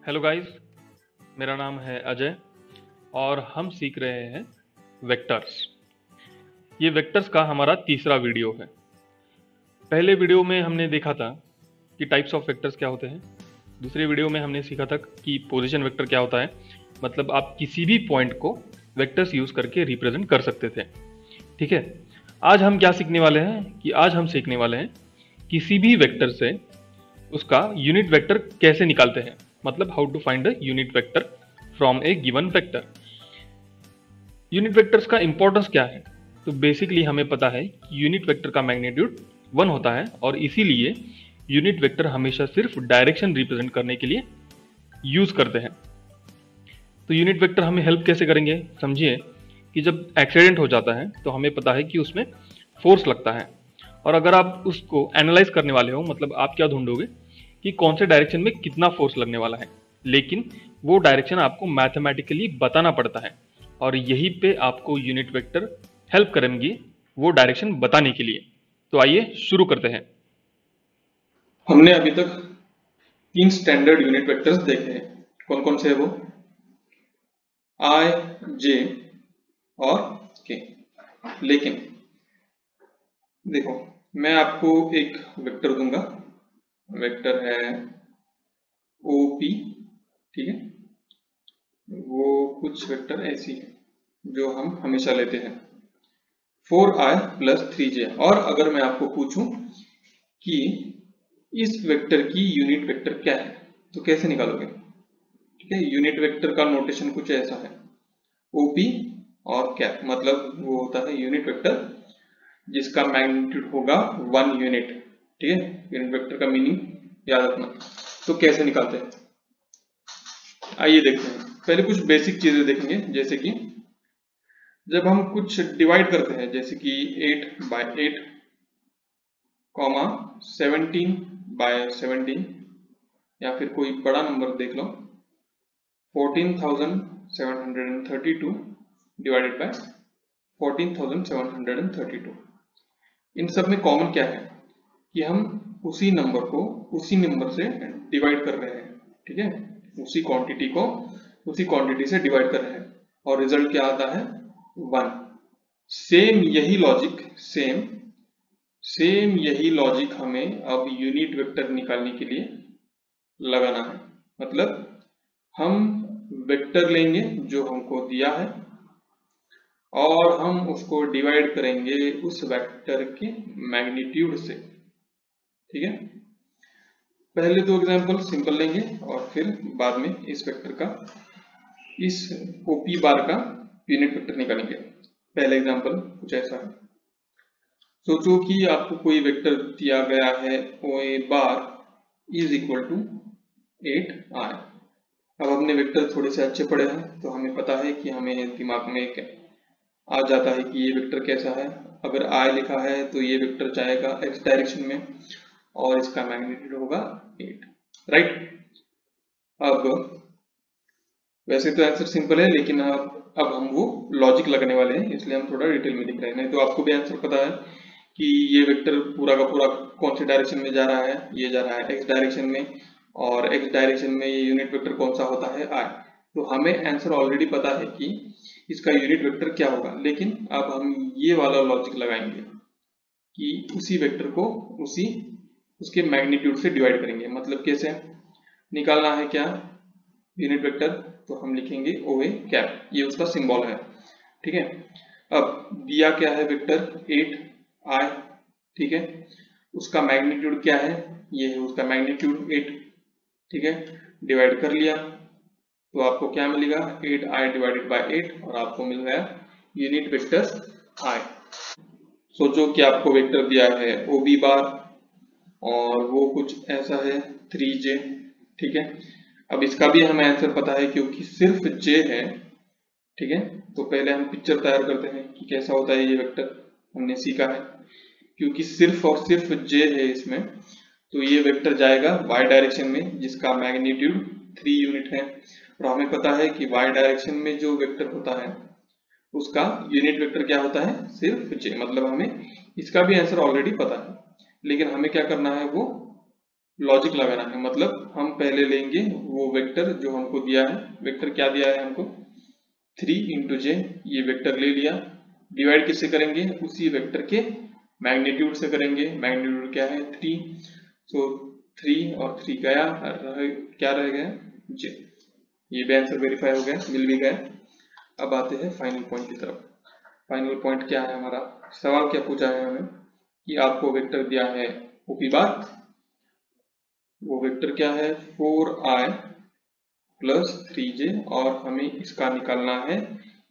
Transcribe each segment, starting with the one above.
Hello guys, मेरा नाम है अजय और हम सीख रहे हैं वेक्टर्स। ये वेक्टर्स का हमारा तीसरा वीडियो है। पहले वीडियो में हमने देखा था कि टाइप्स ऑफ वेक्टर्स क्या होते हैं। दूसरे वीडियो में हमने सीखा था कि पोजीशन वेक्टर क्या होता है, मतलब आप किसी भी पॉइंट को वेक्टर्स यूज करके रिप्रेजेंट कर सकते थे। ठीक है, आज हम क्या सीखने वाले हैं कि आज हम सीखने वाले हैं किसी भी वेक्टर से उसका यूनिट वेक्टर कैसे निकालते हैं, मतलब how to find a unit vector from a given vector. Unit vectors का इंपॉर्टेंस क्या है? तो बेसिकली हमें पता है कि यूनिट वेक्टर का मैग्नीट्यूड 1 होता है और इसीलिए यूनिट वेक्टर हमेशा सिर्फ डायरेक्शन रिप्रेजेंट करने के लिए यूज करते हैं। तो यूनिट वेक्टर हमें हेल्प कैसे करेंगे? समझिए कि जब एक्सीडेंट हो जाता है तो हमें पता है कि उसमें फोर्स लगता है, और अगर आप उसको एनालाइज करने वाले हो, मतलब आप क्या ढूंढोगे कि कौन से डायरेक्शन में कितना फोर्स लगने वाला है, लेकिन वो डायरेक्शन आपको मैथमेटिकली बताना पड़ता है और यहीं पे आपको यूनिट वेक्टर हेल्प करेंगी वो डायरेक्शन बताने के लिए। तो आइए शुरू करते हैं। हमने अभी तक 3 स्टैंडर्ड यूनिट वेक्टर्स देखे हैं। कौन कौन से है वो? आई, जे और के। लेकिन देखो, मैं आपको एक वेक्टर दूंगा। वेक्टर है ओ पी। ठीक है, वो कुछ वेक्टर ऐसी है जो हम हमेशा लेते हैं 4i प्लस 3j। और अगर मैं आपको पूछूं कि इस वेक्टर की यूनिट वेक्टर क्या है तो कैसे निकालोगे? ठीक है, यूनिट वेक्टर का नोटेशन कुछ ऐसा है, ओपी और कैप, मतलब वो होता है यूनिट वेक्टर जिसका मैग्नीट्यूड होगा 1 यूनिट। ठीक है, यूनिट वेक्टर का मीनिंग याद रखना। तो कैसे निकालते हैं, आइए देखते हैं। पहले कुछ बेसिक चीजें देखेंगे, जैसे कि जब हम कुछ डिवाइड करते हैं, जैसे कि 8/8, 17/17, या फिर कोई बड़ा नंबर देख लो 14,732 डिवाइडेड बाय 14,732। इन सब में कॉमन क्या है कि हम उसी नंबर को उसी नंबर से डिवाइड कर रहे हैं। ठीक है, उसी क्वांटिटी को उसी क्वांटिटी से डिवाइड कर रहे हैं और रिजल्ट क्या आता है? 1। सेम यही लॉजिक सेम यही लॉजिक हमें अब यूनिट वेक्टर निकालने के लिए लगाना है। मतलब हम वेक्टर लेंगे जो हमको दिया है और हम उसको डिवाइड करेंगे उस वेक्टर के मैग्नीट्यूड से। ठीक है, पहले 2 एग्जांपल सिंपल लेंगे और फिर बाद में इस वेक्टर का, इस ओपी बार का यूनिट वेक्टर निकालेंगे। पहला एग्जांपल कुछ ऐसा है। सोचो कि आपको कोई वेक्टर दिया गया है O A bar is equal to 8i। अब हमने वेक्टर थोड़े से अच्छे पढ़े हैं तो हमें पता है कि हमें दिमाग में आ जाता है कि ये वेक्टर कैसा है। अगर i लिखा है तो ये वेक्टर जाएगा x डायरेक्शन में और इसका मैग्नीट्यूड होगा 8, राइट। अब वैसे तो आंसर सिंपल है, लेकिन अब हम वो लॉजिक लगाने वाले हैं, इसलिए हम थोड़ा डिटेल में लिख रहे हैं। नहीं तो आपको भी आंसर पता है कि ये वेक्टर पूरा का पूरा कौन से डायरेक्शन में जा रहा है, ये जा रहा है एक्स डायरेक्शन में, और एक्स डायरेक्शन में ये यूनिट वेक्टर कौन सा होता है? आई। तो हमें आंसर ऑलरेडी पता है कि इसका यूनिट वेक्टर क्या होगा, लेकिन अब हम ये वाला लॉजिक लगाएंगे कि उसी वेक्टर को उसके मैग्नीट्यूड से डिवाइड करेंगे। मतलब कैसे निकालना है क्या यूनिट वेक्टर? तो हम लिखेंगे ओ ए कैप, ये उसका सिंबल है। ठीक है, अब दिया क्या है वेक्टर 8i। ठीक है, उसका मैग्नीट्यूड क्या है? ये है उसका मैग्नीट्यूड 8। ठीक है, डिवाइड कर लिया तो आपको क्या मिलेगा? 8i डिवाइडेड बाय 8, और आपको मिल गया यूनिट वेक्टर i। सोचो कि आपको वेक्टर दिया है ओ बी बार और वो कुछ ऐसा है 3j। ठीक है, अब इसका भी हमें आंसर पता है क्योंकि सिर्फ j है। ठीक है, तो पहले हम पिक्चर तैयार करते हैं कि कैसा होता है ये वेक्टर। हमने सीखा है क्योंकि सिर्फ और सिर्फ j है इसमें, तो ये वेक्टर जाएगा y डायरेक्शन में जिसका मैग्नीट्यूड 3 यूनिट है। और हमें पता है कि y डायरेक्शन में जो वेक्टर होता है उसका यूनिट वेक्टर क्या होता है? सिर्फ j। मतलब हमें इसका भी आंसर ऑलरेडी पता है, लेकिन हमें क्या करना है, वो लॉजिक लगाना है। मतलब हम पहले लेंगे वो वेक्टर जो हमको दिया है, वेक्टर क्या दिया है हमको 3 इंटू जे, ये वेक्टर ले लिया, डिवाइड किससे करेंगे, उसी वेक्टर के मैग्नीट्यूड से करेंगे। मैग्नीट्यूड क्या है 3, सो 3 और 3 गया, क्या रह गया जे। ये भी आंसर वेरीफाई हो गया, मिल भी गया। अब आते हैं फाइनल पॉइंट की तरफ। फाइनल पॉइंट क्या है हमारा, सवाल क्या पूछा है हमें कि आपको वेक्टर दिया है ओपी बार, वो वेक्टर क्या है 4i प्लस 3j, और हमें इसका निकालना है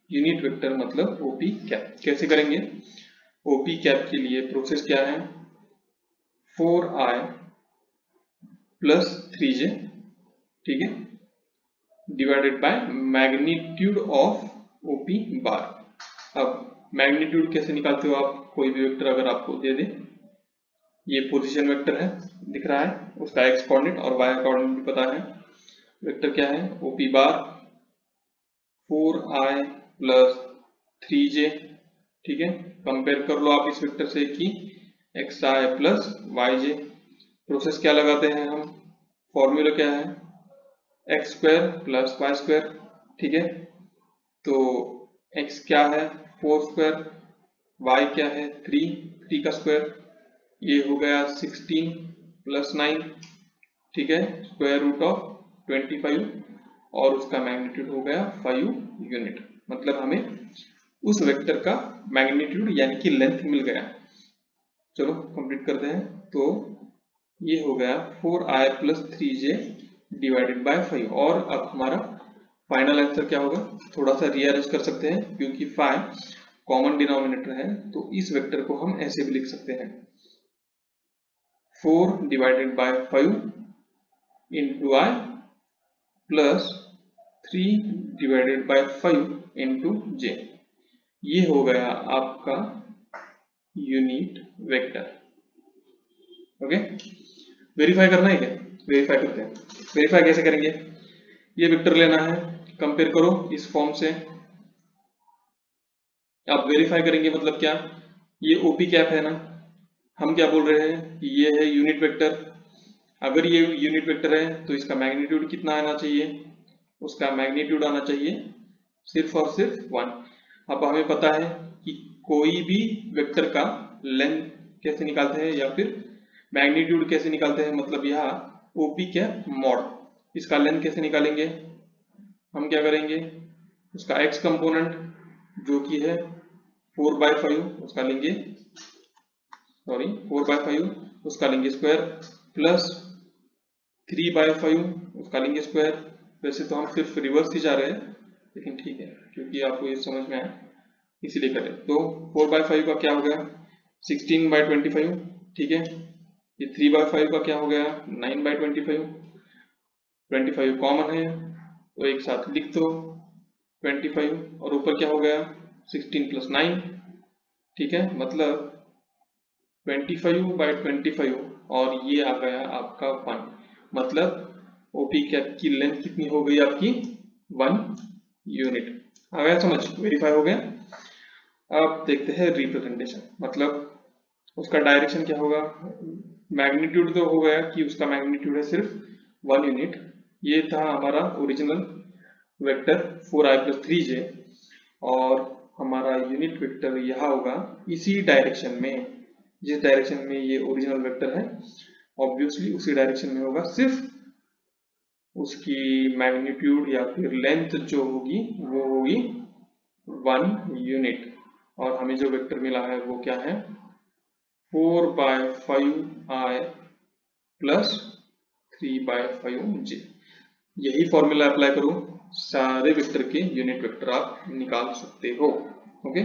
यूनिट वेक्टर मतलब ओपी कैप। कैसे करेंगे, ओपी कैप के लिए प्रोसेस क्या है 4i प्लस 3j, ठीक है, divided by magnitude of OP bar. अब मैग्नीट्यूड कैसे निकालते हो आप, कोई भी वेक्टर अगर आपको दे दे, ये पोजीशन वेक्टर है दिख रहा है, उसका एक्स कोऑर्डिनेट और वाई कोऑर्डिनेट भी पता है। वेक्टर क्या है ओपी बार 4i प्लस 3j, ठीक है। कंपेयर कर लो आप इस वेक्टर से कि xi प्लस yj। प्रोसेस क्या लगाते हैं हम, फॉर्मूला क्या है X square plus Y square, ठीक है। तो x क्या है 4 स्क्वायर, y क्या है 3 का स्क्वायर, ये हो गया 16 प्लस 9, ठीक है, स्क्वायर रूट ऑफ 25, और उसका मैग्नीट्यूड हो गया 5 यूनिट। मतलब हमें उस वेक्टर का मैग्नीट्यूड यानी कि लेंथ मिल गया। चलो कंप्लीट करते हैं। तो ये हो गया 4i plus 3j divided by 5, और अब हमारा फाइनल आंसर क्या होगा, थोड़ा सा रीअरेंज कर सकते हैं क्योंकि 5 कॉमन डिनोमिनेटर है, तो इस वेक्टर को हम ऐसे भी लिख सकते हैं 4 divided by 5 into i plus 3 divided by 5 into j। ये हो गया आपका यूनिट वेक्टर। ओके, वेरीफाई करना है क्या, वेरीफाई करते हैं। वेरीफाई कैसे करेंगे, ये वेक्टर लेना है, कंपेयर करो इस फॉर्म से। आप वेरीफाई करेंगे मतलब क्या, ये ओपी कैप है ना, हम क्या बोल रहे हैं कि ये है यूनिट वेक्टर। अगर ये यूनिट वेक्टर है तो इसका मैग्नीट्यूड कितना आना चाहिए, उसका मैग्नीट्यूड आना चाहिए सिर्फ और सिर्फ 1। अब हमें पता है कि कोई भी वेक्टर का लेंथ कैसे निकालते हैं या फिर मैग्नीट्यूड कैसे निकालते हैं, मतलब यहाँ ओपी कैप मॉड, इसका लेंथ कैसे निकालेंगे, हम क्या करेंगे उसका x कंपोनेंट जो कि है 4/5, उसका लेंगे 4/5, उसका लेंगे स्क्वायर, प्लस 3/5 उसका लेंगे स्क्वायर। वैसे तो हम सिर्फ रिवर्स ही जा रहे हैं, लेकिन ठीक है क्योंकि आपको ये समझ में आया इसीलिए करें। तो 4/5 का क्या हो गया 16/25, ठीक है। ये 3/5 का क्या हो गया 9/25, 25 कॉमन है तो एक साथ लिख दो 25, और ऊपर क्या हो गया 16 प्लस 9, ठीक है, मतलब 25/25, और ये आ गया आपका 1। मतलब ओपी कैप की लेंथ कितनी हो गई आपकी 1 यूनिट। आ गया समझ, वेरीफाई हो गया। अब देखते हैं रिप्रेजेंटेशन, मतलब उसका डायरेक्शन क्या होगा। मैग्नीट्यूड तो हो गया कि उसका मैग्नीट्यूड है सिर्फ 1 यूनिट, ये था हमारा original vector 4i plus 3j, और हमारा यूनिट वेक्टर यह होगा इसी डायरेक्शन में, जिस डायरेक्शन में ये ओरिजिनल वेक्टर है ऑब्वियसली उसी डायरेक्शन में होगा, सिर्फ उसकी मैग्नीट्यूड या फिर लेंथ जो होगी वो होगी 1 यूनिट। और हमें जो वेक्टर मिला है वो क्या है 4/5i प्लस 3/5j। यही फॉर्मूला अप्लाई करो, सारे वेक्टर के यूनिट वेक्टर आप निकाल सकते हो। ओके।